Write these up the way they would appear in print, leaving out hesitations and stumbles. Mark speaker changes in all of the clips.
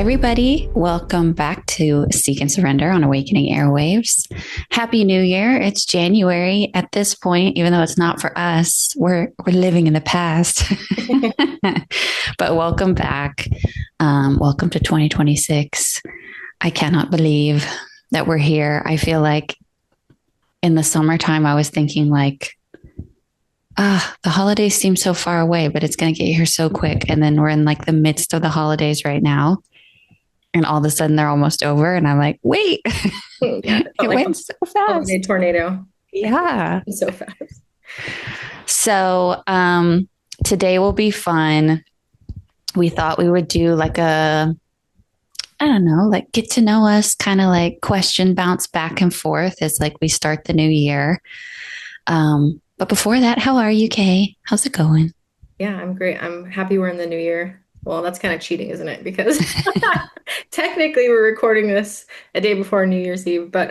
Speaker 1: Everybody, welcome back to Seek and Surrender on Awakening Airwaves. Happy New Year. It's January at this point, even though it's not for us. We're living in the past. But welcome back. Welcome to 2026. I cannot believe that we're here. I feel like in the summertime, I was thinking like, the holidays seem so far away, but it's going to get here so quick. And then we're in like the midst of the holidays right now. And all of a sudden they're almost over. And I'm like, wait,
Speaker 2: Yeah,
Speaker 1: it
Speaker 2: like
Speaker 1: went so fast.
Speaker 2: a tornado.
Speaker 1: Yeah.
Speaker 2: So fast.
Speaker 1: So today will be fun. We thought we would do like I don't know, like get to know us, kind of like question bounce back and forth as like we start the new year. But before that, how are you, Kay? How's it going?
Speaker 2: Yeah, I'm great. I'm happy we're in the new year. Well, that's kind of cheating, isn't it? Because technically we're recording this a day before New Year's Eve, but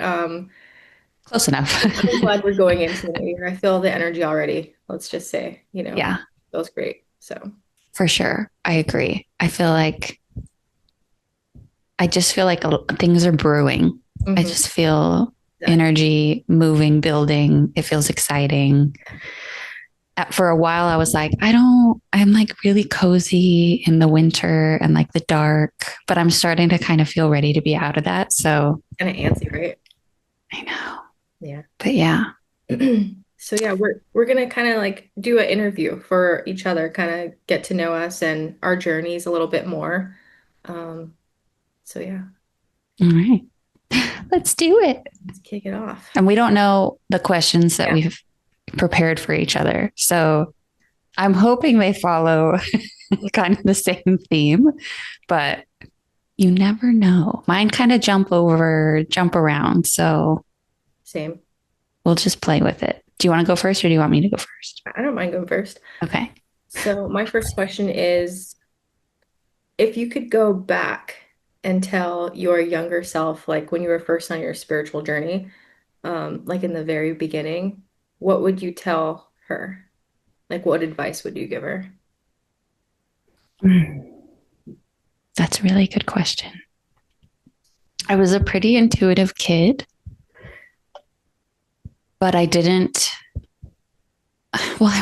Speaker 1: Close enough.
Speaker 2: I'm glad we're going into the new year. I feel the energy already. Let's just say,
Speaker 1: Yeah,
Speaker 2: feels great. So,
Speaker 1: for sure. I agree. I just feel like things are brewing. I
Speaker 2: mhm,
Speaker 1: just feel
Speaker 2: exactly.
Speaker 1: energy moving, building. It feels exciting. For a while, I was like, I'm like really cozy in the winter and like the dark, but I'm starting to kind of feel ready to be out of that. So
Speaker 2: Kind of antsy, right?
Speaker 1: I know,
Speaker 2: Yeah.
Speaker 1: but yeah.
Speaker 2: So yeah, we're gonna kind of like do an interview for each other, kind of get to know us and our journeys a little bit more. Um, so yeah,
Speaker 1: All right, let's do it.
Speaker 2: let's kick it off.
Speaker 1: And we don't know the questions that
Speaker 2: Yeah.
Speaker 1: we've prepared for each other. So I'm hoping they follow kind of the same theme, but you never know. Mine kind of jump around. So
Speaker 2: Same.
Speaker 1: we'll just play with it. Do you want to go first or do you want me to go first?
Speaker 2: I don't mind going first.
Speaker 1: Okay.
Speaker 2: So my first question is, if you could go back and tell your younger self, like when you were first on your spiritual journey, like in the very beginning, what would you tell her? Like, what advice would you give her?
Speaker 1: That's a really good question. I was a pretty intuitive kid, but I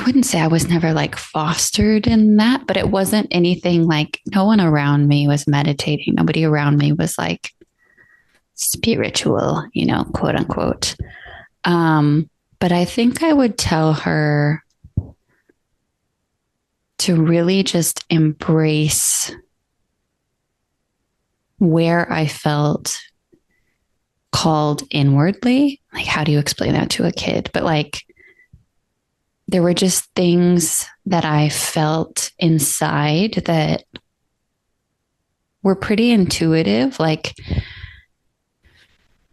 Speaker 1: wouldn't say I was never like fostered in that, but it wasn't anything like no one around me was meditating. Nobody around me was like spiritual, quote unquote. But I think I would tell her to really just embrace where I felt called inwardly. Like, how do you explain that to a kid? But like, there were just things that I felt inside that were pretty intuitive. Like,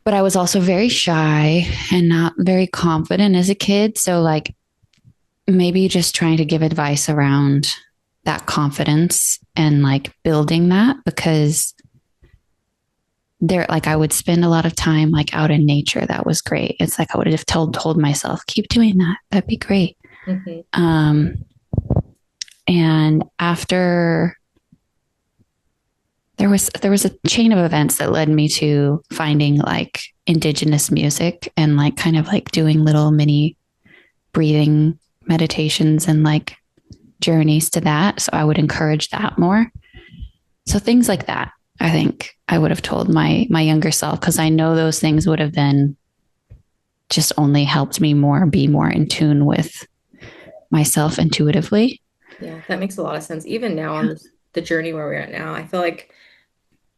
Speaker 1: but I was also very shy and not very confident as a kid. So, like, maybe just trying to give advice around that confidence and like building that because like I would spend a lot of time like out in nature. That was great. It's like I would have told myself, keep doing that. That'd be great.
Speaker 2: Hmm.
Speaker 1: Um, and after there was a chain of events that led me to finding like indigenous music and like kind of like doing little mini breathing meditations and like journeys to that. So I would encourage that more. So things like that, I think I would have told my younger self because I know those things would have then just only helped me be more in tune with myself intuitively.
Speaker 2: Yeah, that makes a lot of sense. Even now on the journey where we're at now, I feel like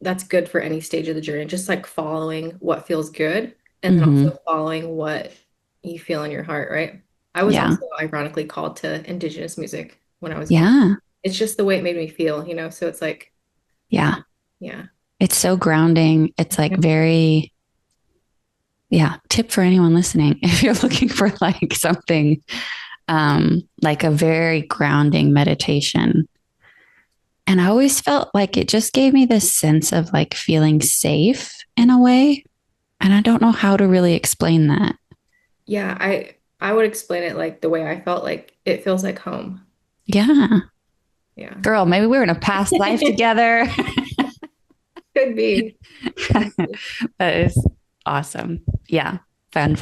Speaker 2: that's good for any stage of the journey, just like following what feels good and then
Speaker 1: Mm-hmm.
Speaker 2: also following what you feel in your heart, right? I was
Speaker 1: Yeah.
Speaker 2: also ironically called to indigenous music when I was young.
Speaker 1: Yeah.
Speaker 2: It's just the way it made me feel, so it's like,
Speaker 1: Yeah.
Speaker 2: yeah.
Speaker 1: It's so grounding. It's like very, yeah. Tip for anyone listening. If you're looking for like something, like a very grounding meditation. And I always felt like it just gave me this sense of like feeling safe in a way. And I don't know how to really explain that.
Speaker 2: Yeah, I would explain it like the way I felt, like it feels like home.
Speaker 1: Yeah.
Speaker 2: Yeah.
Speaker 1: Girl, maybe we were in a past life together.
Speaker 2: Could be.
Speaker 1: That is awesome. Yeah, fun.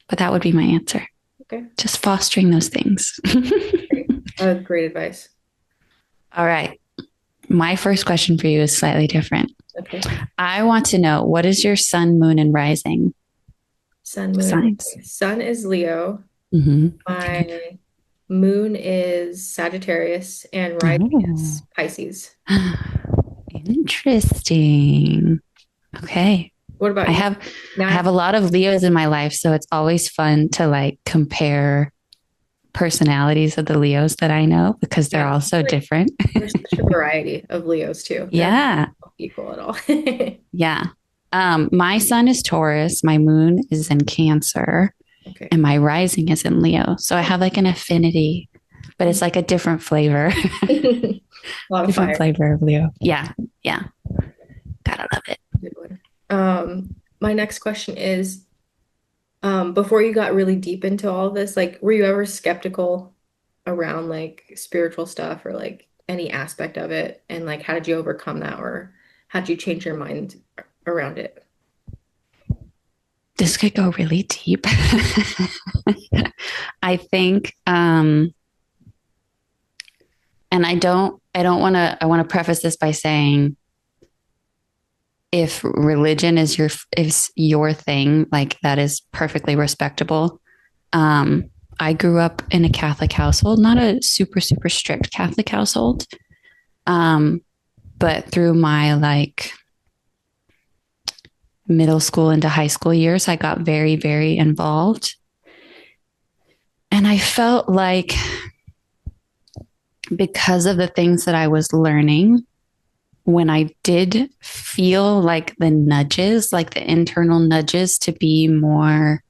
Speaker 1: But that would be my answer.
Speaker 2: Okay.
Speaker 1: Just fostering those things.
Speaker 2: Great. Great advice.
Speaker 1: All right. My first question for you is slightly different.
Speaker 2: Okay.
Speaker 1: I want to know, what is your sun, moon, and rising
Speaker 2: Sun, moon, and
Speaker 1: signs?
Speaker 2: rising. Sun is Leo.
Speaker 1: Mm-hmm.
Speaker 2: My moon is Sagittarius and rising is
Speaker 1: Oh,
Speaker 2: Pisces.
Speaker 1: interesting. Okay.
Speaker 2: What
Speaker 1: I
Speaker 2: about you?
Speaker 1: have
Speaker 2: Now
Speaker 1: I
Speaker 2: I have
Speaker 1: have a lot of Leos in my life, so it's always fun to like compare personalities of the Leos that I know because they're
Speaker 2: yeah,
Speaker 1: all so
Speaker 2: like
Speaker 1: different.
Speaker 2: there's such a variety of Leos too. They're
Speaker 1: Yeah.
Speaker 2: not equal at all.
Speaker 1: Yeah. My sun is Taurus, my moon is in Cancer,
Speaker 2: Okay.
Speaker 1: and my rising is in Leo. So I have like an affinity, but it's like a different flavor,
Speaker 2: A lot of
Speaker 1: different
Speaker 2: fire.
Speaker 1: flavor of Leo. Yeah. Yeah. Gotta love it.
Speaker 2: Good one. My next question is, before you got really deep into all of this, like, were you ever skeptical around like spiritual stuff or like any aspect of it? And like, how did you overcome that, or how did you change your mind around it?
Speaker 1: This could go really deep. I think, and I don't want to, I want to preface this by saying if religion is your thing, like that is perfectly respectable. I grew up in a Catholic household, not a super strict Catholic household. Um, but through my like middle school into high school years, I got very involved. And I felt like because of the things that I was learning, when I did feel like the nudges, like the internal nudges to be more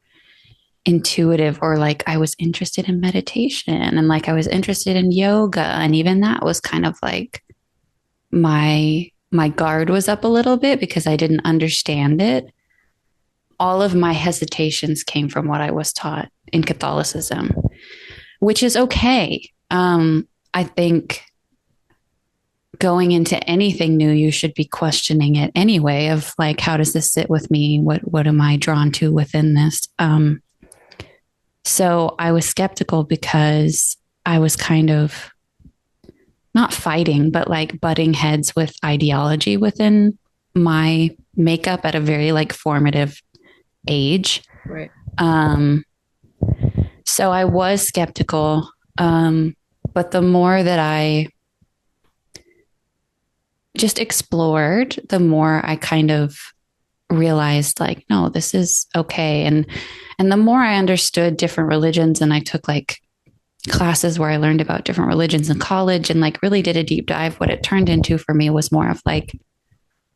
Speaker 1: intuitive, or like I was interested in meditation and like I was interested in yoga, and even that was kind of like my guard was up a little bit because I didn't understand it. All of my hesitations came from what I was taught in Catholicism, which is okay. I think going into anything new, you should be questioning it anyway, of like, how does this sit with me? What am I drawn to within this? So I was skeptical because I was kind of not fighting, but like butting heads with ideology within my makeup at a very like formative age.
Speaker 2: Right.
Speaker 1: Um, so I was skeptical. But the more that I just explored, the more I kind of realized like, no, this is okay. And the more I understood different religions, and I took like classes where I learned about different religions in college and like really did a deep dive, what it turned into for me was more of like,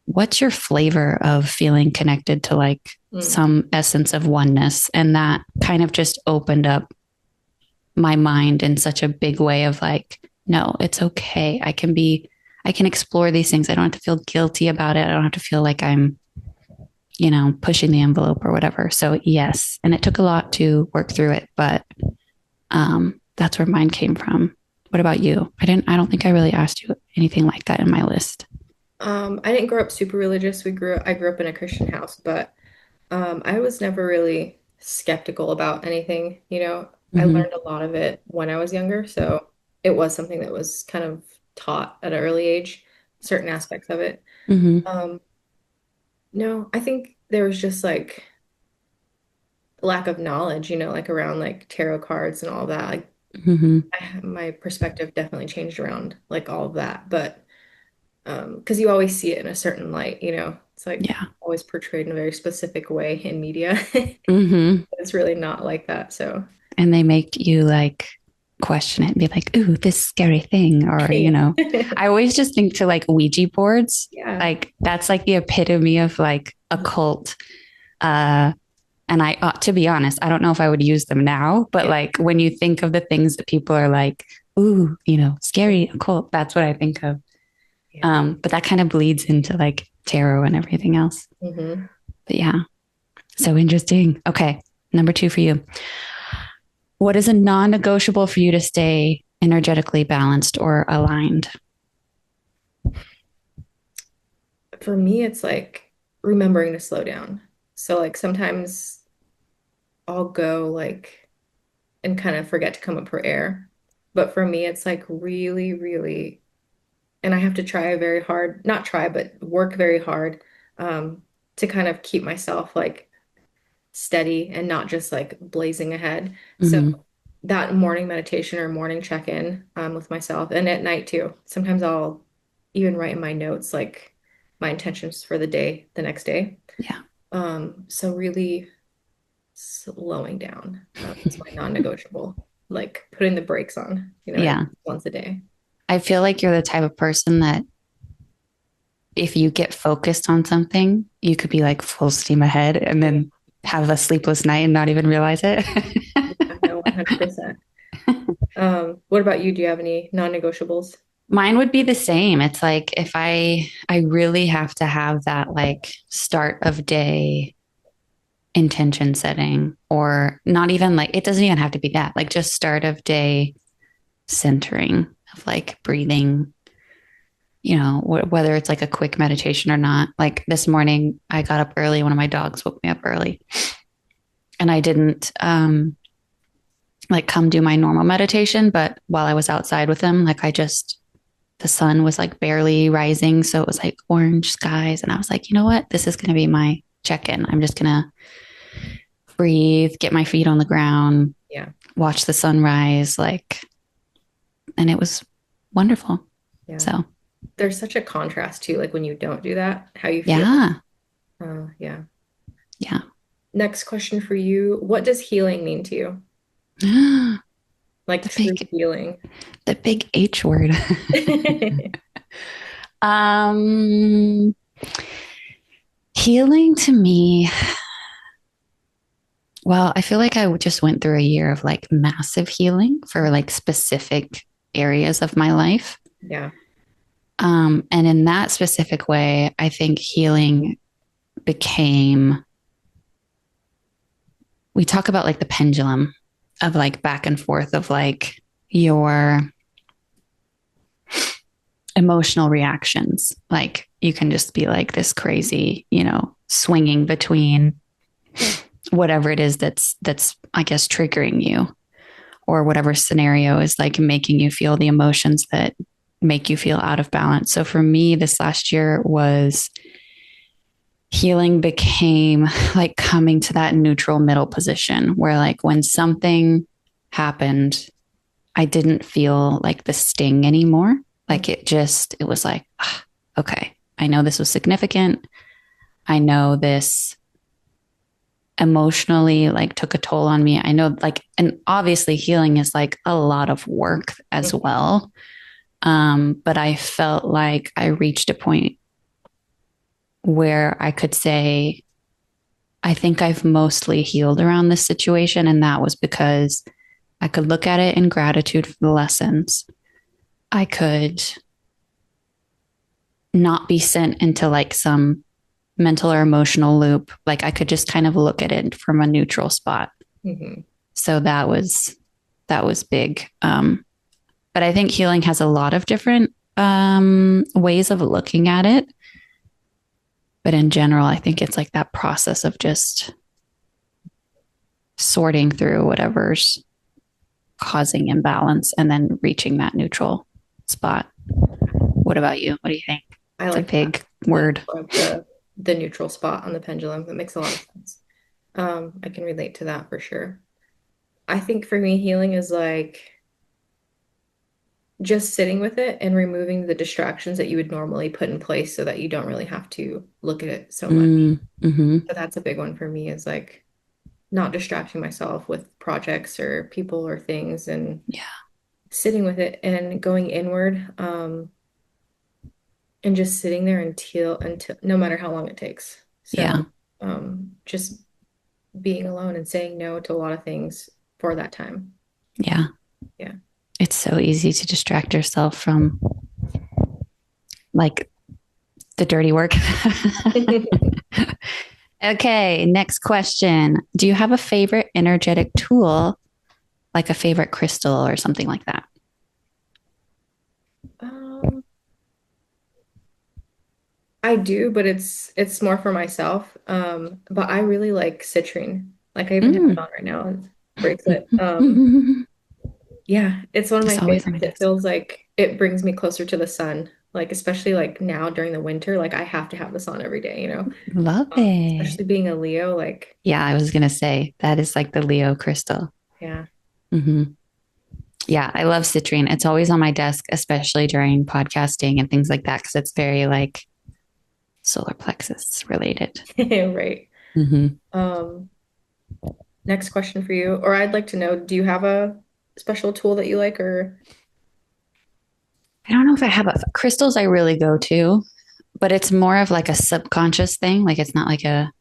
Speaker 1: what's your flavor of feeling connected to like
Speaker 2: Mm.
Speaker 1: some essence of oneness? And that kind of just opened up my mind in such a big way of like, no, it's okay. I can explore these things. I don't have to feel guilty about it. I don't have to feel like I'm, pushing the envelope or whatever. So yes. And it took a lot to work through it, but that's where mine came from. What about you? I don't think I really asked you anything like that in my list.
Speaker 2: I didn't grow up super religious. I grew up in a Christian house, but I was never really skeptical about anything. I
Speaker 1: Mm-hmm.
Speaker 2: learned a lot of it when I was younger, so it was something that was kind of taught at an early age, certain aspects of it.
Speaker 1: Mm-hmm.
Speaker 2: Um, no, I think there was just like lack of knowledge, like around like tarot cards and all that. Like
Speaker 1: Mm-hmm.
Speaker 2: my perspective definitely changed around like all of that, but because you always see it in a certain light, it's like
Speaker 1: Yeah.
Speaker 2: always portrayed in a very specific way in media.
Speaker 1: Mm-hmm.
Speaker 2: It's really not like that. So
Speaker 1: And they make you like question it and be like, ooh, this scary thing. Or,
Speaker 2: yeah.
Speaker 1: I always just think to like Ouija boards,
Speaker 2: Yeah.
Speaker 1: like that's like the epitome of like a cult. Uh, and to be honest, I don't know if I would use them now, but
Speaker 2: Yeah.
Speaker 1: like when you think of the things that people are like, ooh, scary occult, that's what I think of.
Speaker 2: Yeah.
Speaker 1: But that kind of bleeds into like tarot and everything else.
Speaker 2: Hmm.
Speaker 1: But yeah, so interesting. Okay, number two for you. What is a non negotiable for you to stay energetically balanced or aligned?
Speaker 2: For me, it's like remembering to slow down. So like sometimes I'll go like and kind of forget to come up for air. But for me, it's like really, really, and I have to try very hard, not try, but work very hard to kind of keep myself like steady and not just like blazing ahead. So
Speaker 1: Hmm.
Speaker 2: that morning meditation or morning check-in with myself, and at night too. Sometimes I'll even write in my notes like my intentions for the day, the next day.
Speaker 1: Yeah.
Speaker 2: So really slowing down. It's my non-negotiable. Like putting the brakes on, at
Speaker 1: Yeah.
Speaker 2: least once a day.
Speaker 1: I feel like you're the type of person that if you get focused on something, you could be like full steam ahead and
Speaker 2: Yeah,
Speaker 1: then have a sleepless night and not even realize it.
Speaker 2: I know 100%. What about you? Do you have any non-negotiables?
Speaker 1: Mine would be the same. It's like if I really have to have that like start of day intention setting, or not even like it doesn't even have to be that, like just start of day centering of like breathing, whether it's like a quick meditation or not. Like this morning I got up early, one of my dogs woke me up early, and I didn't like come do my normal meditation, but while I was outside with him, like the sun was like barely rising, so it was like orange skies, and I was like, you know what, this is going to be my check-in. I'm just going to breathe, get my feet on the ground,
Speaker 2: Yeah,
Speaker 1: watch the sunrise, like, and it was wonderful.
Speaker 2: yeah.
Speaker 1: So
Speaker 2: There's such a contrast too, like when you don't do that, how you feel.
Speaker 1: yeah.
Speaker 2: Yeah.
Speaker 1: Yeah.
Speaker 2: Next question for you. What does healing mean to you?
Speaker 1: the
Speaker 2: Like true
Speaker 1: big
Speaker 2: healing.
Speaker 1: the big H word. um Healing to me, well, I feel like I just went through a year of like massive healing for like specific areas of my life.
Speaker 2: Yeah.
Speaker 1: And in that specific way, I think healing became, we talk about like the pendulum of like back and forth of like your emotional reactions. Like you can just be like this crazy, swinging between whatever it is that's I guess triggering you, or whatever scenario is like making you feel the emotions that make you feel out of balance. So for me, this last year was healing became like coming to that neutral middle position where like when something happened, I didn't feel like the sting anymore. Like it was like, okay, I know this was significant. I know this emotionally like took a toll on me. I know like, and obviously healing is like a lot of work as well. But I felt like I reached a point where I could say, I think I've mostly healed around this situation. And that was because I could look at it in gratitude for the lessons. I could not be sent into like some mental or emotional loop. Like I could just kind of look at it from a neutral spot.
Speaker 2: Mm-hmm.
Speaker 1: So that was big. But I think healing has a lot of different ways of looking at it. But in general, I think it's like that process of just sorting through whatever's causing imbalance and then reaching that neutral spot. What about you? What do you think?
Speaker 2: I
Speaker 1: It's a
Speaker 2: like that.
Speaker 1: big
Speaker 2: The,
Speaker 1: word.
Speaker 2: the neutral spot on the pendulum. That makes a lot of sense. I can relate to that for sure. I think for me, healing is like just sitting with it and removing the distractions that you would normally put in place so that you don't really have to look at it so much.
Speaker 1: Mm-hmm.
Speaker 2: So that's a big one for me is like not distracting myself with projects or people or things and
Speaker 1: Yeah.
Speaker 2: sitting with it and going inward and just sitting there until no matter how long it takes.
Speaker 1: Yeah.
Speaker 2: So just being alone and saying no to a lot of things for that time.
Speaker 1: Yeah.
Speaker 2: Yeah.
Speaker 1: It's so easy to distract yourself from like the dirty work. Okay, next question. Do you have a favorite energetic tool, like a favorite crystal or something like that?
Speaker 2: Um, I do, but it's more for myself. But I really like citrine. Like I even have it
Speaker 1: Mm.
Speaker 2: on right now, it's bracelet. Yeah, it's one of my
Speaker 1: It's always on my
Speaker 2: favorites. It
Speaker 1: desk.
Speaker 2: feels like it brings me closer to the sun. Like especially like now during the winter, like I have to have this on every day, you know.
Speaker 1: Love it.
Speaker 2: Especially being a Leo, like
Speaker 1: Yeah, I was gonna say that is like the Leo crystal.
Speaker 2: yeah.
Speaker 1: Hmm. Yeah, I love citrine. It's always on my desk, especially during podcasting and things like that, because it's very like solar plexus related.
Speaker 2: Right.
Speaker 1: Hmm.
Speaker 2: Um, Next question for you, or I'd like to know, do you have a special tool that you like or
Speaker 1: I don't know if I have crystals I really go to, but it's more of like a subconscious thing. Like it's not like a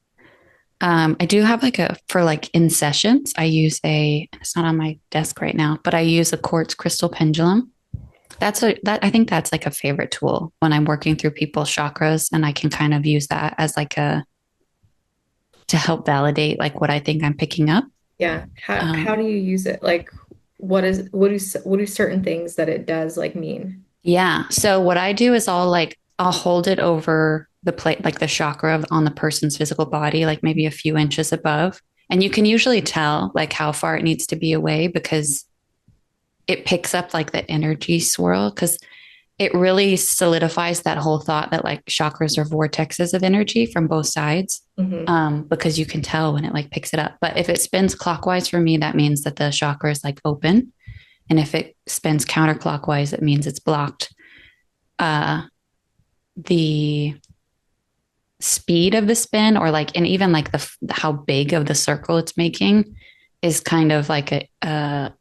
Speaker 1: I do have like a for like in sessions, I use it's not on my desk right now, but I use a quartz crystal pendulum. That I think that's like a favorite tool when I'm working through people's chakras, and I can kind of use that as like a to help validate like what I think I'm picking up.
Speaker 2: yeah, how
Speaker 1: Um,
Speaker 2: do you use it? Like what do certain things that it does like mean?
Speaker 1: yeah. So what I do is I'll hold it over the plate, like the chakra on the person's physical body, like maybe a few inches above. And you can usually tell like how far it needs to be away because it picks up like the energy swirl because it really solidifies that whole thought that like chakras are vortexes of energy from both sides.
Speaker 2: Hmm.
Speaker 1: Because you can tell when it like picks it up. But if it spins clockwise for me, that means that the chakra is like open. And if it spins counterclockwise, it means it's blocked. Uh, the speed of the spin, or like, and even like how big of the circle it's making, is kind of like a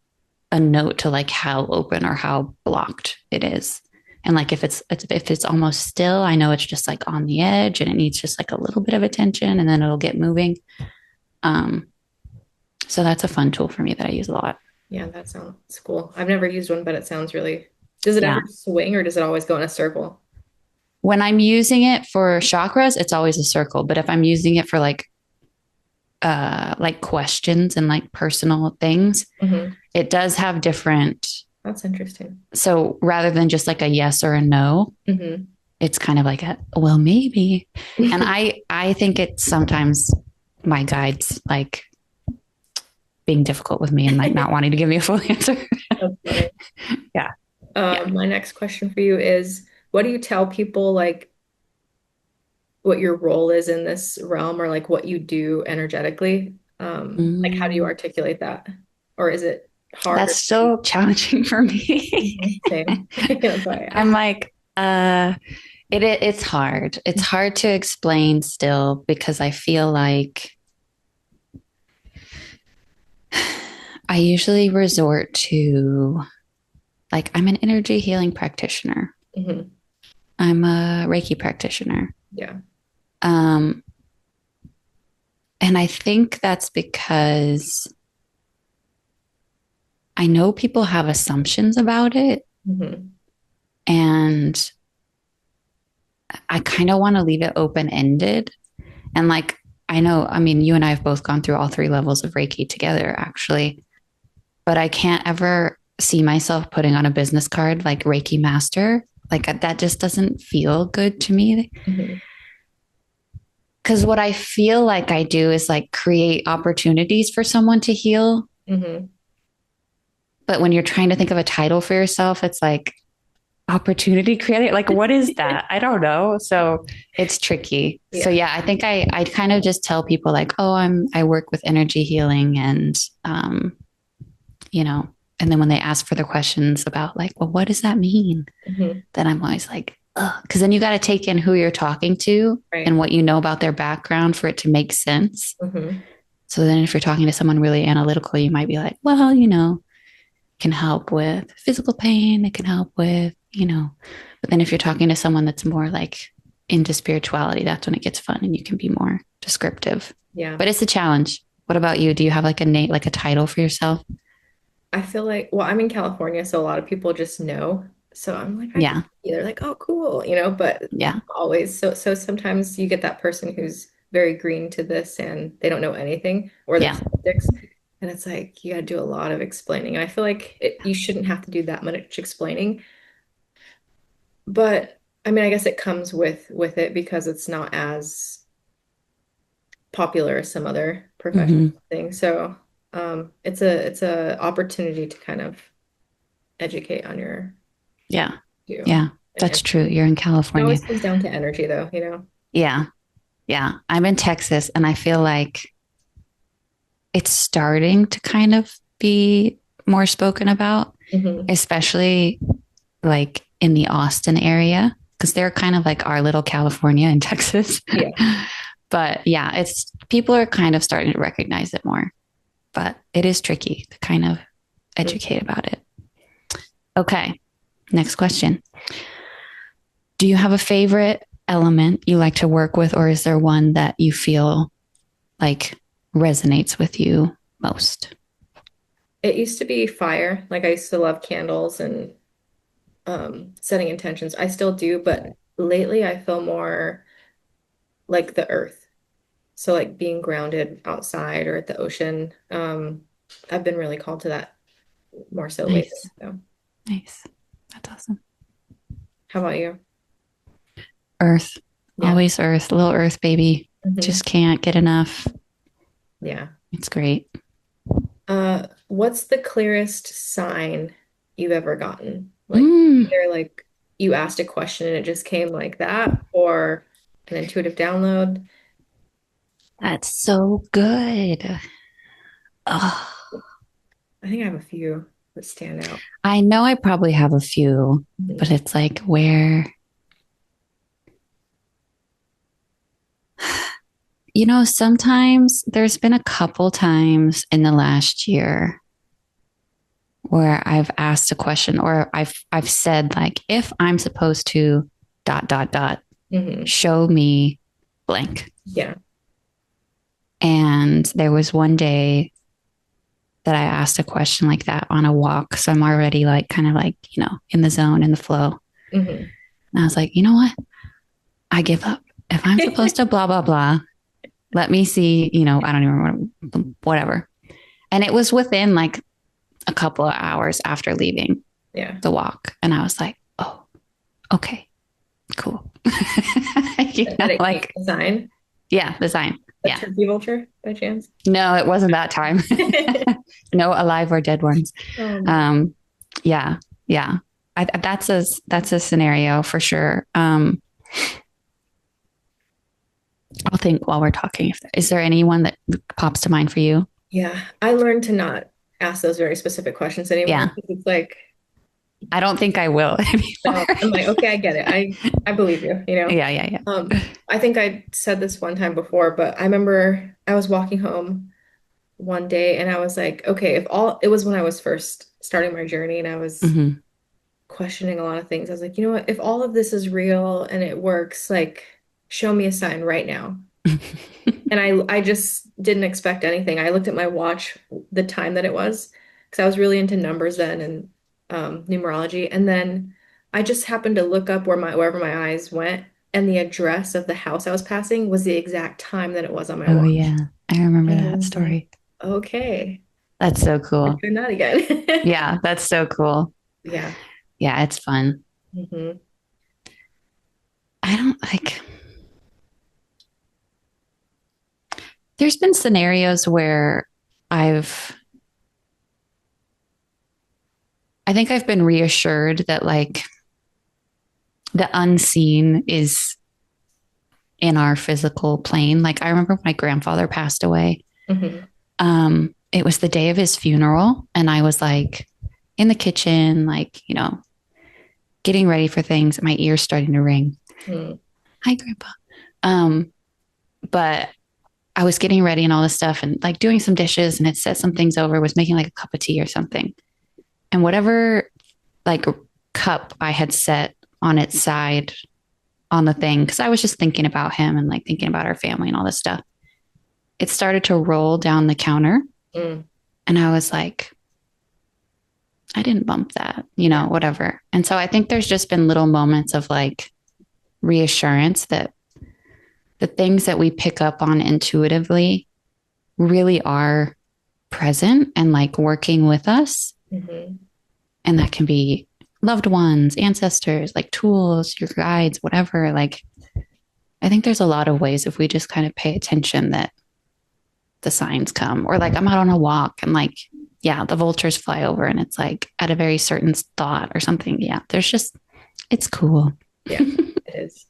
Speaker 1: note to like how open or how blocked it is. And like if it's almost still, I know it's just like on the edge and it needs just like a little bit of attention, and then it'll get moving. Um, so that's a fun tool for me that I use a lot.
Speaker 2: Yeah, that sounds cool. I've never used one, but it sounds really. Does it ever
Speaker 1: Yeah.
Speaker 2: swing or does it always go in a circle?
Speaker 1: When I'm using it for chakras, it's always a circle. But if I'm using it for like questions and like personal things,
Speaker 2: Hmm.
Speaker 1: it does have different.
Speaker 2: That's interesting.
Speaker 1: So rather than just like a yes or a no,
Speaker 2: Hmm.
Speaker 1: it's kind of like a well maybe. And I think it's sometimes my guides like being difficult with me and like not wanting to give me a full answer.
Speaker 2: That's funny.
Speaker 1: Yeah. Yeah.
Speaker 2: My next question for you is, what do you tell people like what your role is in this realm or like what you do energetically? Like how do you
Speaker 1: Mm,
Speaker 2: articulate that? Or is it hard?
Speaker 1: that's so challenging for me.
Speaker 2: Mhm. Same. That's why I
Speaker 1: I'm
Speaker 2: asked.
Speaker 1: like, it's hard. It's hard to explain still because I feel like I usually resort to like I'm an energy healing practitioner.
Speaker 2: Hmm.
Speaker 1: I'm a Reiki practitioner.
Speaker 2: Yeah.
Speaker 1: Um, and I think that's because I know people have assumptions about it.
Speaker 2: Hmm.
Speaker 1: And I kind of want to leave it open ended. And like, I know, I mean, you and I have both gone through all three levels of Reiki together, actually, but I can't ever see myself putting on a business card like Reiki master. Like, that just doesn't feel good to me.
Speaker 2: Hmm.
Speaker 1: Because what I feel like I do is like create opportunities for someone to heal.
Speaker 2: Hmm.
Speaker 1: But when you're trying to think of a title for yourself, it's like, opportunity creator, like what is that? I don't know, so it's tricky. So
Speaker 2: Yeah.
Speaker 1: yeah, I think I kind of just tell people like, oh, I work with energy healing, and you know, and then when they ask for the questions about like, well, what does that mean,
Speaker 2: Hmm.
Speaker 1: then I'm always like, because then you got to take in who you're talking to
Speaker 2: Right.
Speaker 1: and what you know about their background for it to make sense.
Speaker 2: Hmm.
Speaker 1: So then if you're talking to someone really analytical, you might be like, well, can help with physical pain. It can help with, but then if you're talking to someone that's more like into spirituality, that's when it gets fun and you can be more descriptive.
Speaker 2: Yeah.
Speaker 1: But it's a challenge. What about you? Do you have like a name, like a title for yourself?
Speaker 2: I feel like, well, I'm in California, so a lot of people just know. So I'm like, I can,
Speaker 1: Yeah.
Speaker 2: they're like, oh, cool, you know, but
Speaker 1: Yeah.
Speaker 2: always. So sometimes you get that person who's very green to this and they don't know anything or they're
Speaker 1: Yeah.
Speaker 2: skeptics. And it's like, you got to do a lot of explaining. And I feel like you shouldn't have to do that much explaining. But I mean, I guess it comes with it because it's not as popular as some other professional
Speaker 1: Hmm.
Speaker 2: things. So it's a opportunity to kind of educate on your
Speaker 1: Yeah.
Speaker 2: view.
Speaker 1: Yeah. That's true. You're in
Speaker 2: It
Speaker 1: California.
Speaker 2: always comes down to energy though, you know?
Speaker 1: Yeah. Yeah. I'm in Texas and I feel like it's starting to kind of be more spoken about,
Speaker 2: Hmm.
Speaker 1: especially like in the Austin area, because they're kind of like our little California in Texas.
Speaker 2: Yeah.
Speaker 1: But yeah, it's people are kind of starting to recognize it more, but it is tricky to kind of educate
Speaker 2: Mhm.
Speaker 1: about it. Okay. Next question. Do you have a favorite element you like to work with, or is there one that you feel like resonates with you most?
Speaker 2: It used to be fire. Like I used to love candles and setting intentions. I still do, but lately I feel more like the earth. So like being grounded outside or at the ocean. I've been really called to that more so lately.
Speaker 1: Nice.
Speaker 2: So
Speaker 1: Nice. That's awesome.
Speaker 2: how about you?
Speaker 1: Earth.
Speaker 2: Yeah.
Speaker 1: Always Earth. Little Earth baby.
Speaker 2: Hmm.
Speaker 1: Just can't get enough.
Speaker 2: Yeah.
Speaker 1: It's great.
Speaker 2: What's the clearest sign you've ever gotten? Like
Speaker 1: Mm,
Speaker 2: either like you asked a question and it just came like that, or an intuitive download.
Speaker 1: that's so good. Oh,
Speaker 2: I think I have a few that stand out.
Speaker 1: I know I probably have a few, but
Speaker 2: Mhm.
Speaker 1: it's like where, sometimes there's been a couple times in the last year where I've asked a question or I've said like if I'm supposed to dot dot dot
Speaker 2: Mhm.
Speaker 1: show me blank.
Speaker 2: Yeah.
Speaker 1: And there was one day that I asked a question like that on a walk. So I'm already like kind of like, in the zone, in the flow.
Speaker 2: Mhm.
Speaker 1: And I was like, you know what? I give up. If I'm supposed to blah, blah, blah, let me see, I don't even remember, whatever. And it was within like a couple of hours after leaving
Speaker 2: Yeah.
Speaker 1: the walk. And I was like, oh, okay, cool.
Speaker 2: Did it came
Speaker 1: Like,
Speaker 2: a sign?
Speaker 1: yeah, the sign.
Speaker 2: A
Speaker 1: Yeah.
Speaker 2: turkey vulture by chance?
Speaker 1: No, it wasn't that time. No alive or dead ones.
Speaker 2: Oh no.
Speaker 1: Um, yeah, yeah. That's a scenario for sure. I'll think while we're talking. Is there anyone that pops to mind for you?
Speaker 2: Yeah. I learned to not ask those very specific questions anymore
Speaker 1: Yeah,
Speaker 2: because it's like,
Speaker 1: I don't think I will
Speaker 2: no,
Speaker 1: anymore.
Speaker 2: I'm like, okay, I get it. I believe you, you know?
Speaker 1: Yeah, yeah, yeah.
Speaker 2: I think I said this one time before, but I remember I was walking home one day and I was like, okay, if all it was when I was first starting my journey and I was
Speaker 1: Hmm.
Speaker 2: questioning a lot of things. I was like, you know what? If all of this is real and it works, like show me a sign right now. And I just didn't expect anything. I looked at my watch, the time that it was, because I was really into numbers then and numerology. And then I just happened to look up wherever my eyes went, and the address of the house I was passing was the exact time that it was on my
Speaker 1: Oh
Speaker 2: watch.
Speaker 1: yeah, I remember
Speaker 2: And I
Speaker 1: that
Speaker 2: was like,
Speaker 1: story.
Speaker 2: okay,
Speaker 1: That's so
Speaker 2: we're
Speaker 1: cool.
Speaker 2: doing that again.
Speaker 1: Yeah, that's so cool.
Speaker 2: Yeah.
Speaker 1: Yeah, it's fun.
Speaker 2: Hmm.
Speaker 1: I don't like. There's been scenarios where I've I think I've been reassured that like the unseen is in our physical plane. Like I remember when my grandfather passed away.
Speaker 2: Hmm.
Speaker 1: It was the day of his funeral, and I was like in the kitchen, like, getting ready for things. My ears starting to ring.
Speaker 2: Hmm.
Speaker 1: Hi, Grandpa. Um, but I was getting ready and all this stuff and like doing some dishes and had set some things over, was making like a cup of tea or something. And whatever like cup I had set on its side on the thing, because I was just thinking about him and like thinking about our family and all this stuff. It started to roll down the counter.
Speaker 2: Mm.
Speaker 1: And I was like, I didn't bump that,
Speaker 2: Yeah.
Speaker 1: whatever. And so I think there's just been little moments of like reassurance that the things that we pick up on intuitively really are present and like working with us.
Speaker 2: Hmm.
Speaker 1: And that can be loved ones, ancestors, like tools, your guides, whatever. Like, I think there's a lot of ways if we just kind of pay attention that the signs come, or like I'm out on a walk and like, yeah, the vultures fly over and it's like at a very certain thought or something. Yeah, there's just, it's cool.
Speaker 2: Yeah, it is.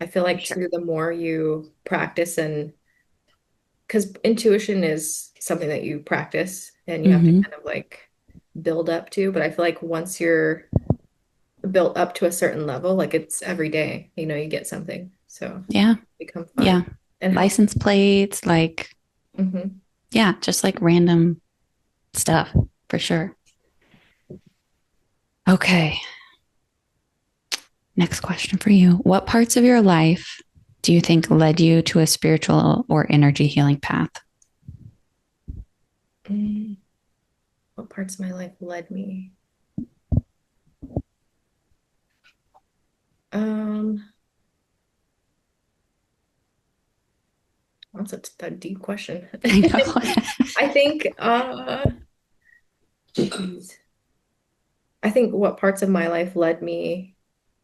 Speaker 2: I feel like too, the more you practice and because intuition is something that you practice and you have to
Speaker 1: Mm-hmm.
Speaker 2: kind of like build up to. But I feel like once you're built up to a certain level, like it's every day, you get something. So
Speaker 1: Yeah.
Speaker 2: become fun
Speaker 1: Yeah.
Speaker 2: and help.
Speaker 1: License plates, like,
Speaker 2: Hmm.
Speaker 1: yeah, just like random stuff for sure. Okay. Next question for you. What parts of your life do you think led you to a spiritual or energy healing path?
Speaker 2: Mm, what parts of my life led me? Um, that's a deep question.
Speaker 1: I know.
Speaker 2: I think, geez. I think what parts of my life led me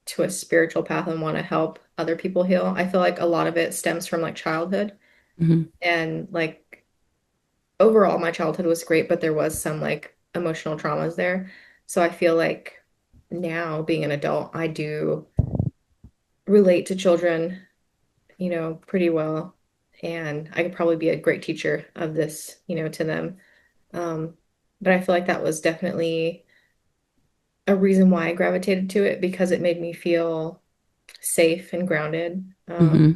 Speaker 2: to a spiritual path and want to help other people heal. I feel like a lot of it stems from like childhood
Speaker 1: Mm-hmm.
Speaker 2: and like overall my childhood was great, but there was some like emotional traumas there. So I feel like now being an adult, I do relate to children, pretty well. And I could probably be a great teacher of this, to them. Um, but I feel like that was definitely a reason why I gravitated to it because it made me feel safe and grounded.
Speaker 1: Mm-hmm.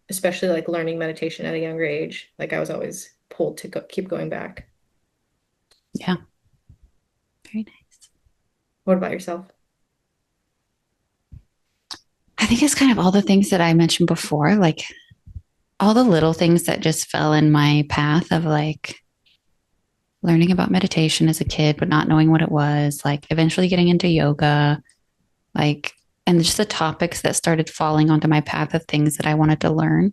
Speaker 2: Especially like learning meditation at a younger age. Like I was always pulled to keep going back.
Speaker 1: Yeah. Very nice.
Speaker 2: What about yourself?
Speaker 1: I think it's kind of all the things that I mentioned before, like all the little things that just fell in my path of like learning about meditation as a kid, but not knowing what it was, like eventually getting into yoga, like, and just the topics that started falling onto my path of things that I wanted to learn.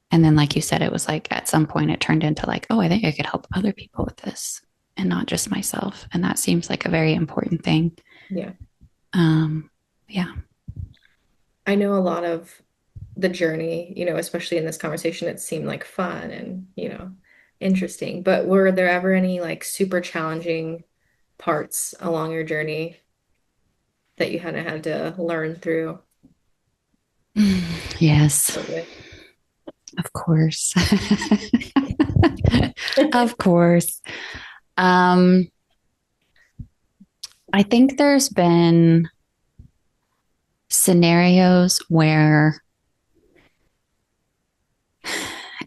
Speaker 1: And then, like you said, it was like at some point it turned into like, oh, I think I could help other people with this and not just myself. And that seems like a very important thing.
Speaker 2: Yeah.
Speaker 1: Um, yeah.
Speaker 2: I know a lot of the journey, especially in this conversation, it seemed like fun and, interesting. But were there ever any like super challenging parts along your journey that you had to learn through?
Speaker 1: Yes,
Speaker 2: With?
Speaker 1: of course. Of course. Um, I think there's been scenarios where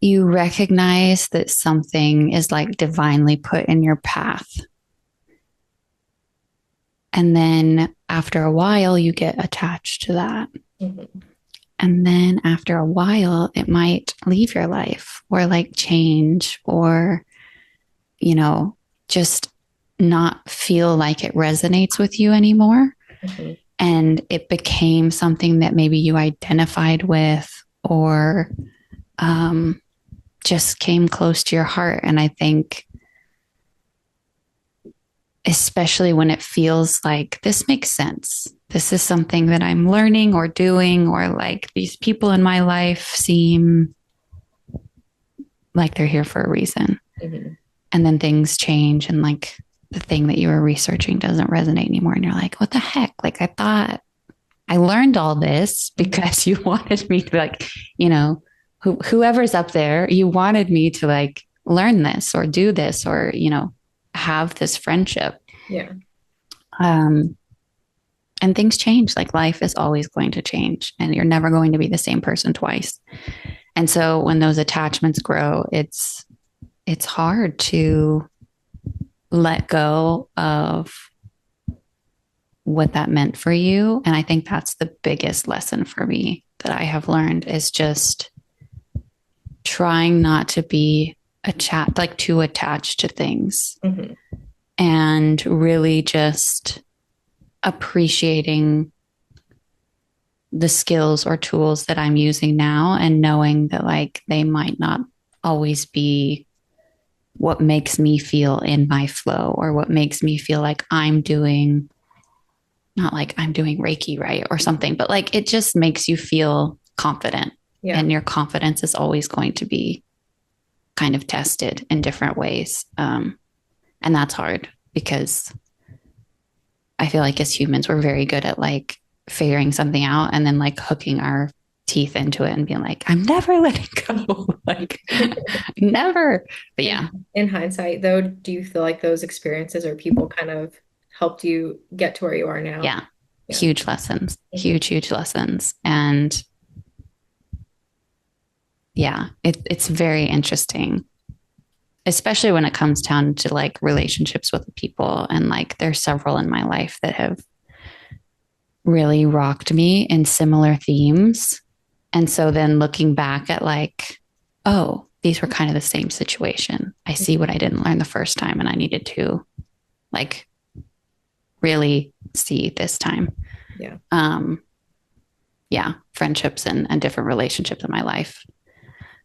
Speaker 1: you recognize that something is like divinely put in your path. And then after a while, you get attached to that.
Speaker 2: Mhm.
Speaker 1: And then after a while, it might leave your life or like change or, you know, just not feel like it resonates with you anymore.
Speaker 2: Mhm.
Speaker 1: And it became something that maybe you identified with or um, just came close to your heart. And I think, especially when it feels like this makes sense, this is something that I'm learning or doing, or like these people in my life seem like they're here for a reason.
Speaker 2: Mhm.
Speaker 1: And then things change and like the thing that you were researching doesn't resonate anymore. And you're like, what the heck? Like, I thought I learned all this
Speaker 2: Mhm.
Speaker 1: because you wanted me to be like, you know, whoever's up there, you wanted me to like learn this or do this or, have this friendship.
Speaker 2: Yeah.
Speaker 1: Um, and things change. Like life is always going to change and you're never going to be the same person twice. And so when those attachments grow, it's hard to let go of what that meant for you. And I think that's the biggest lesson for me that I have learned is just trying not to be like too attached to things
Speaker 2: Mhm.
Speaker 1: and really just appreciating the skills or tools that I'm using now and knowing that like they might not always be what makes me feel in my flow or what makes me feel like I'm doing not like I'm doing Reiki right or something, but like it just makes you feel confident.
Speaker 2: Yeah.
Speaker 1: And your confidence is always going to be kind of tested in different ways. And that's hard because I feel like as humans, we're very good at like figuring something out and then like hooking our teeth into it and being like, I'm never letting go. Like, never. But
Speaker 2: In
Speaker 1: yeah,
Speaker 2: in hindsight, though, do you feel like those experiences or people kind of helped you get to where you are now?
Speaker 1: yeah.
Speaker 2: Yeah.
Speaker 1: Huge lessons,
Speaker 2: Mhm.
Speaker 1: huge lessons. And yeah, it's very interesting, especially when it comes down to like relationships with people. And like there's several in my life that have really rocked me in similar themes. And so then looking back at like, oh, these were kind of the same situation. I see what I didn't learn the first time and I needed to like really see this time.
Speaker 2: Yeah.
Speaker 1: Um, yeah, friendships and different relationships in my life.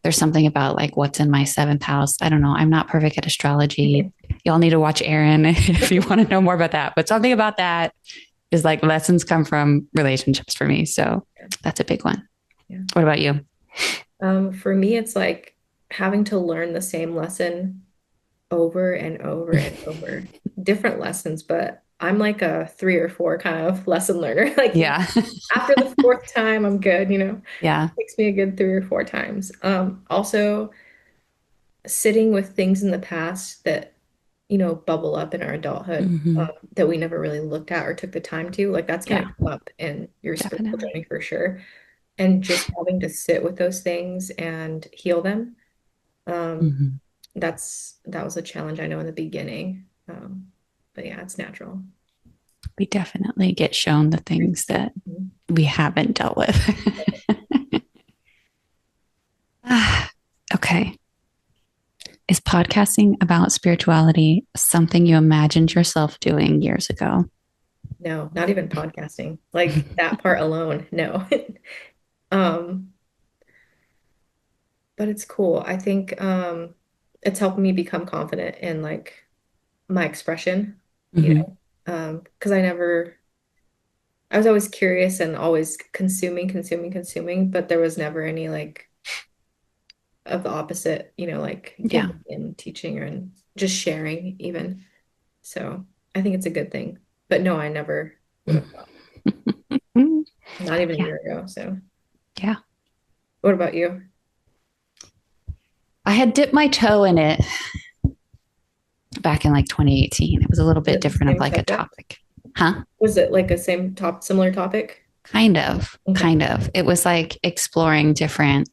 Speaker 1: There's something about like what's in my seventh house. I don't know. I'm not perfect at astrology. Y'all need to watch Aaron if you want to know more about that. But something about that is like lessons come from relationships for me. So
Speaker 2: Yeah.
Speaker 1: that's a big one.
Speaker 2: Yeah.
Speaker 1: What about you?
Speaker 2: For me, it's like having to learn the same lesson over and over and over. Different lessons, but I'm like a 3 or 4 kind of lesson learner. Like
Speaker 1: Yeah.
Speaker 2: after the fourth time, I'm good,
Speaker 1: Yeah.
Speaker 2: Takes me a good 3 or 4 times. Also sitting with things in the past that, bubble up in our adulthood,
Speaker 1: Hmm.
Speaker 2: that we never really looked at or took the time to, like that's going
Speaker 1: Yeah,
Speaker 2: to come up in your spiritual
Speaker 1: definitely.
Speaker 2: journey for sure. And just having to sit with those things and heal them. Um,
Speaker 1: Hmm.
Speaker 2: that was a challenge I know in the beginning. But yeah, it's natural.
Speaker 1: We definitely get shown the things that
Speaker 2: Mhm.
Speaker 1: we haven't dealt with. Okay. Is podcasting about spirituality something you imagined yourself doing years ago?
Speaker 2: No, not even podcasting. Like that part alone, no. Um, but it's cool. I think it's helped me become confident in like my expression,
Speaker 1: Hmm.
Speaker 2: because I was always curious and always consuming, but there was never any like of the opposite, like
Speaker 1: Yeah.
Speaker 2: giving and teaching and just sharing even. So I think it's a good thing. But no, I never would have thought, not even a
Speaker 1: Yeah.
Speaker 2: year ago. So
Speaker 1: Yeah.
Speaker 2: what about you?
Speaker 1: I had dipped my toe in it back in like 2018. It was a little
Speaker 2: Was
Speaker 1: bit
Speaker 2: it the
Speaker 1: different of
Speaker 2: same
Speaker 1: like a
Speaker 2: subject?
Speaker 1: topic. Huh?
Speaker 2: Was it like a similar topic?
Speaker 1: Kind of.
Speaker 2: Okay.
Speaker 1: Kind of. It was like exploring different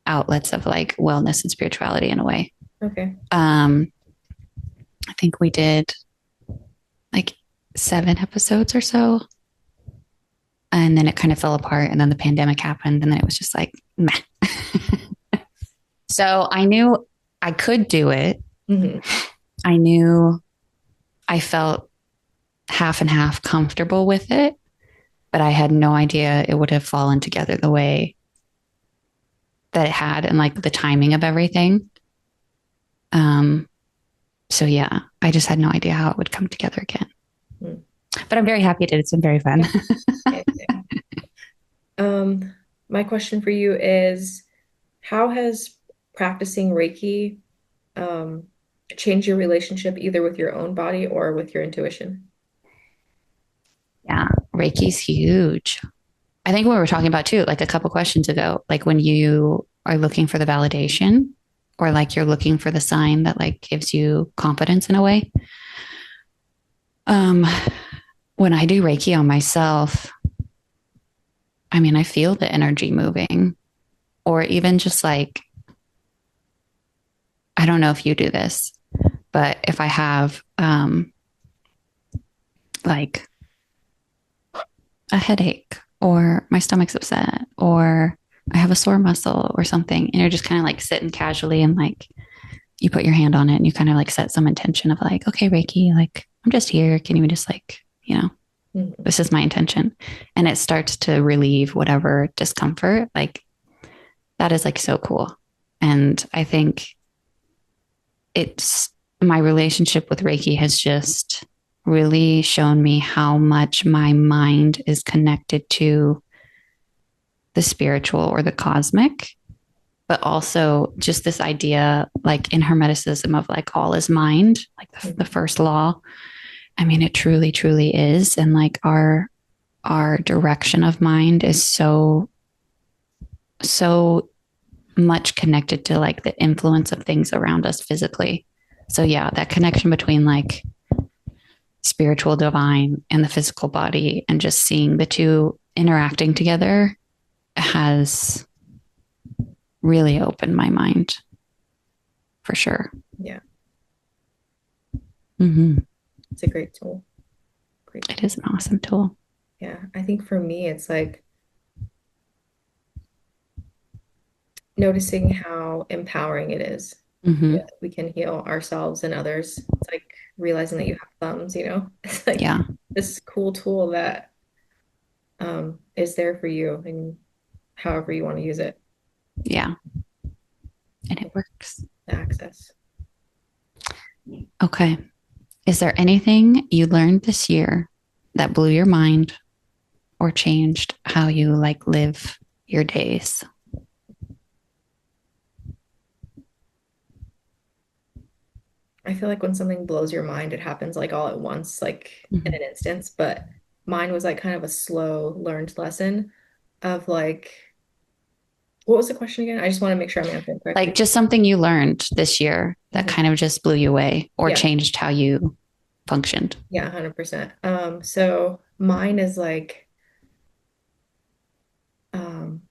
Speaker 1: outlets of like wellness and spirituality in a way.
Speaker 2: Okay.
Speaker 1: Um, I think we did like 7 episodes or so. And then it kind of fell apart. And then the pandemic happened. And then it was just like, meh. So I knew I could do it.
Speaker 2: Hmm.
Speaker 1: I knew I felt half and half comfortable with it, but I had no idea it would have fallen together the way that it had and like the timing of everything. Um, so yeah, I just had no idea how it would come together again. But I'm very happy it did. It's been very fun.
Speaker 2: Yeah. Yeah. Yeah. Um, my question for you is, how has practicing Reiki um, changed your relationship either with your own body or with your intuition?
Speaker 1: Yeah, Reiki's huge. I think we were talking about too, like a couple questions ago, like when you are looking for the validation or like you're looking for the sign that like gives you confidence in a way. Um, when I do Reiki on myself, I mean, I feel the energy moving, or even just like, I don't know if you do this, but if I have like a headache or my stomach's upset or I have a sore muscle or something, and you're just kind of like sitting casually and like you put your hand on it and you kind of like set some intention of like, okay, Reiki, like I'm just here. Can you just like,
Speaker 2: Mhm.
Speaker 1: this is my intention. And it starts to relieve whatever discomfort. Like that is like so cool. And I think it's my relationship with Reiki has just really shown me how much my mind is connected to the spiritual or the cosmic, but also just this idea, like in Hermeticism, of like all is mind, like the first law. I mean, it truly, truly is. And like our direction of mind is so much connected to like the influence of things around us physically. So yeah, that connection between like spiritual divine and the physical body and just seeing the two interacting together has really opened my mind for sure.
Speaker 2: Yeah.
Speaker 1: Mm-hmm.
Speaker 2: It's a great tool. Great tool.
Speaker 1: It is an awesome tool.
Speaker 2: Yeah. I think for me, it's like noticing how empowering it is.
Speaker 1: Mm-hmm.
Speaker 2: Yeah, we can heal ourselves and others. It's like realizing that you have thumbs, you know? It's like
Speaker 1: Yeah.
Speaker 2: this cool tool that is there for you and however you want to use it.
Speaker 1: Yeah. And it works.
Speaker 2: The access.
Speaker 1: Okay. Is there anything you learned this year that blew your mind or changed how you like live your days?
Speaker 2: I feel like when something blows your mind, it happens like all at once, like in
Speaker 1: Mm-hmm.
Speaker 2: an instance. But mine was like kind of a slow learned lesson of like, what was the question again? I just want to make sure I'm answering
Speaker 1: Like
Speaker 2: correctly.
Speaker 1: just something you learned this year that
Speaker 2: Mhm.
Speaker 1: kind of just blew you away or
Speaker 2: Yeah,
Speaker 1: changed how you functioned.
Speaker 2: yeah, 100%. So mine is like, um,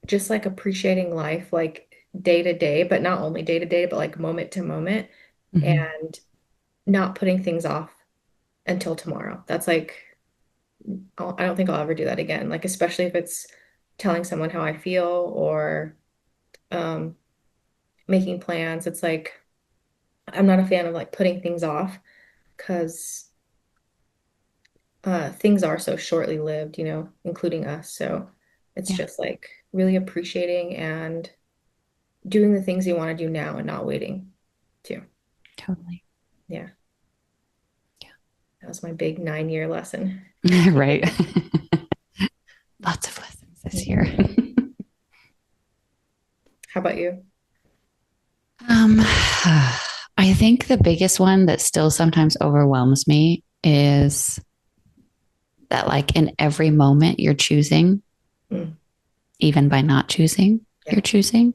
Speaker 2: just like appreciating life, like day to day, but not only day to day, but like moment to moment,
Speaker 1: Mm-hmm.
Speaker 2: and not putting things off until tomorrow. That's like, I don't think I'll ever do that again. Like, especially if it's telling someone how I feel or um, making plans. It's like, I'm not a fan of like putting things off because things are so shortly lived, you know, including us. So it's
Speaker 1: Yeah,
Speaker 2: just like really appreciating and doing the things you want to do now and not waiting too.
Speaker 1: totally.
Speaker 2: Yeah, that was my big 9 year lesson.
Speaker 1: Right. Lots of lessons this year.
Speaker 2: Mhm. How about you?
Speaker 1: um, I think the biggest one that still sometimes overwhelms me is that, like, in every moment you're choosing,
Speaker 2: Mm,
Speaker 1: even by not choosing,
Speaker 2: yeah.
Speaker 1: you're choosing.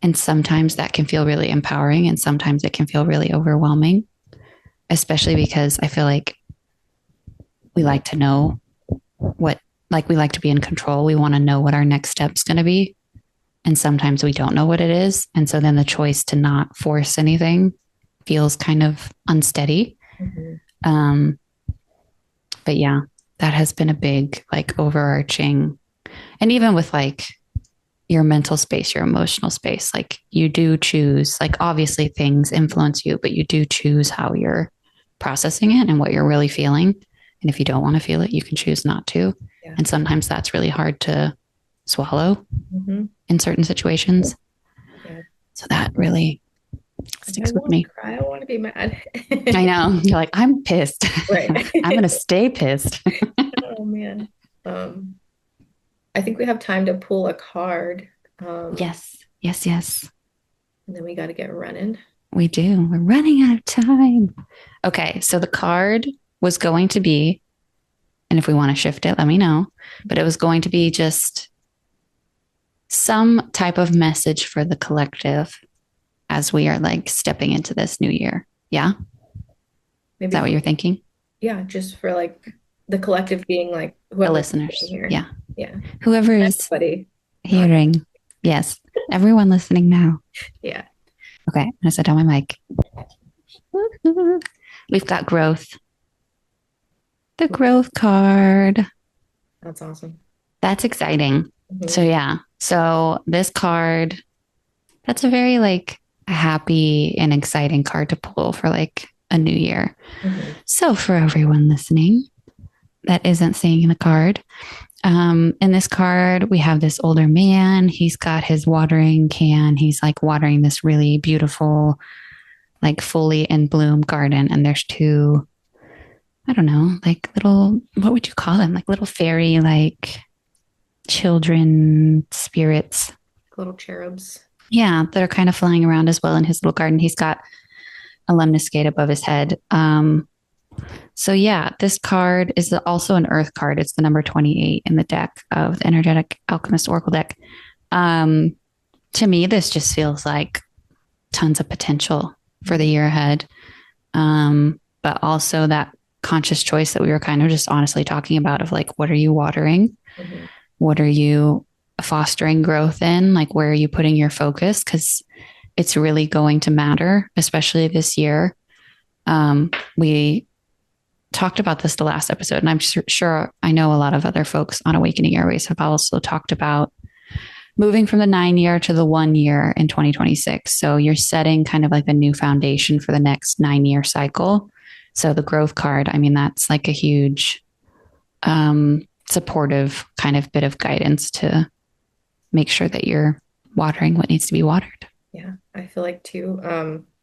Speaker 1: And sometimes that can feel really empowering, and sometimes it can feel really overwhelming, especially because I feel like we like to know what, like, we like to be in control. We want to know what our next step's going to be. And sometimes we don't know what it is. And so then the choice to not force anything feels kind of unsteady.
Speaker 2: Mhm.
Speaker 1: Um, but yeah, that has been a big, like, overarching, and even with like your mental space, your emotional space, like you do choose, like, obviously things influence you, but you do choose how you're processing it and what you're really feeling. And if you don't want to feel it, you can choose not to.
Speaker 2: Yeah.
Speaker 1: And sometimes that's really hard to swallow
Speaker 2: Hmm.
Speaker 1: in certain situations.
Speaker 2: Yeah.
Speaker 1: So that really
Speaker 2: It's like, I
Speaker 1: sticks with
Speaker 2: want to
Speaker 1: me.
Speaker 2: cry. I want to be mad.
Speaker 1: I know. You're like, I'm pissed.
Speaker 2: Right.
Speaker 1: I'm going to stay pissed.
Speaker 2: Oh man. Um, I think we have time to pull a card. Um,
Speaker 1: Yes. Yes. Yes.
Speaker 2: and then we got to get running.
Speaker 1: We do. We're running out of time. Okay. So the card was going to be, and if we want to shift it, let me know, but it was going to be just some type of message for the collective as we are like stepping into this new year. Yeah. Is
Speaker 2: Maybe
Speaker 1: that what
Speaker 2: for,
Speaker 1: you're thinking?
Speaker 2: yeah, just for like the collective being like
Speaker 1: The
Speaker 2: whoever's
Speaker 1: listeners.
Speaker 2: sitting here.
Speaker 1: Yeah.
Speaker 2: Yeah.
Speaker 1: Whoever is
Speaker 2: Everybody. Not,
Speaker 1: hearing. Yes. Everyone listening now.
Speaker 2: yeah.
Speaker 1: Okay. I'm going to set down my mic. We've got growth. The growth card.
Speaker 2: That's awesome.
Speaker 1: That's exciting. So,
Speaker 2: Hmm.
Speaker 1: yeah. So, this card, that's a very like happy and exciting card to pull for like a new year.
Speaker 2: Hmm.
Speaker 1: So, for everyone listening that isn't seeing the card, in this card, we have this older man. He's got his watering can. He's like watering this really beautiful like fully in bloom garden. And there's two, I don't know, like little, what would you call them? Like little fairy, like children spirits.
Speaker 2: Little cherubs.
Speaker 1: Yeah, that are kind of flying around as well in his little garden. He's got a lemniscate above his head. So yeah, this card is also an earth card. It's the number 28 in the deck of the Energetic Alchemist Oracle deck. Um, to me, this just feels like tons of potential for the year ahead. But also that conscious choice that we were kind of just honestly talking about of like, what are you watering?
Speaker 2: Mm-hmm.
Speaker 1: What are you fostering growth in? Like, where are you putting your focus? Because it's really going to matter, especially this year. We talked about this the last episode, and I'm sure I know a lot of other folks on Awakening Airways have also talked about moving from the 9 year to the 1 year in 2026. So you're setting kind of like a new foundation for the next 9 year cycle. So the growth card, I mean, that's like a huge supportive kind of bit of guidance to make sure that you're watering what needs to be watered.
Speaker 2: Yeah, I feel like too,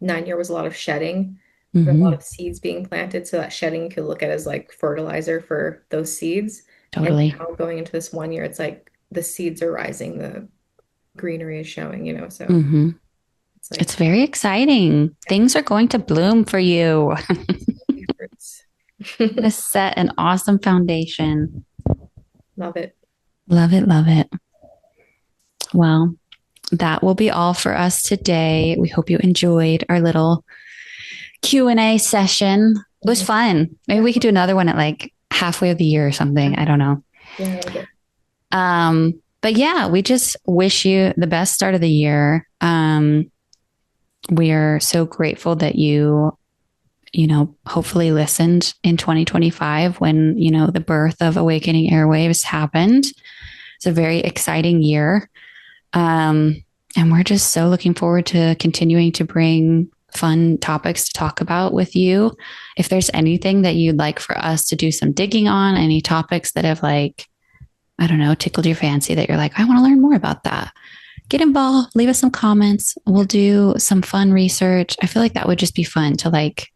Speaker 2: 9 year was a lot of shedding, a lot
Speaker 1: Mm-hmm.
Speaker 2: of seeds being planted. So that shedding could look at as like fertilizer for those seeds. And
Speaker 1: Totally.
Speaker 2: now going into this 1 year, it's like the seeds are rising, the greenery is showing, so
Speaker 1: Mm-hmm.
Speaker 2: it's
Speaker 1: It's
Speaker 2: like,
Speaker 1: very exciting.
Speaker 2: yeah,
Speaker 1: Things are going to bloom for you.
Speaker 2: fruits.
Speaker 1: Going to set an awesome foundation.
Speaker 2: Love it.
Speaker 1: Love it. Love it. Well, that will be all for us today. We hope you enjoyed our little Q&A session. It was
Speaker 2: Mhm.
Speaker 1: fun. Maybe
Speaker 2: Yeah,
Speaker 1: we could do another one at like halfway of the year or something. I don't know.
Speaker 2: yeah, I like it.
Speaker 1: But yeah, we just wish you the best start of the year. We are so grateful that hopefully listened in 2025 when, the birth of Awakening Airwaves happened. It's a very exciting year. And we're just so looking forward to continuing to bring fun topics to talk about with you. If there's anything that you'd like for us to do some digging on, any topics that have like, I don't know, tickled your fancy that you're like, I want to learn more about that. Get involved, leave us some comments. We'll do some fun research. I feel like that would just be fun to like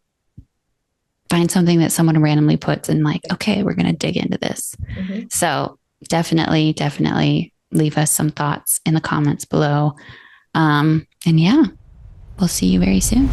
Speaker 1: find something that someone randomly puts and like, okay, we're going to dig into this.
Speaker 2: Mhm.
Speaker 1: So definitely, definitely leave us some thoughts in the comments below. And yeah, we'll see you very soon.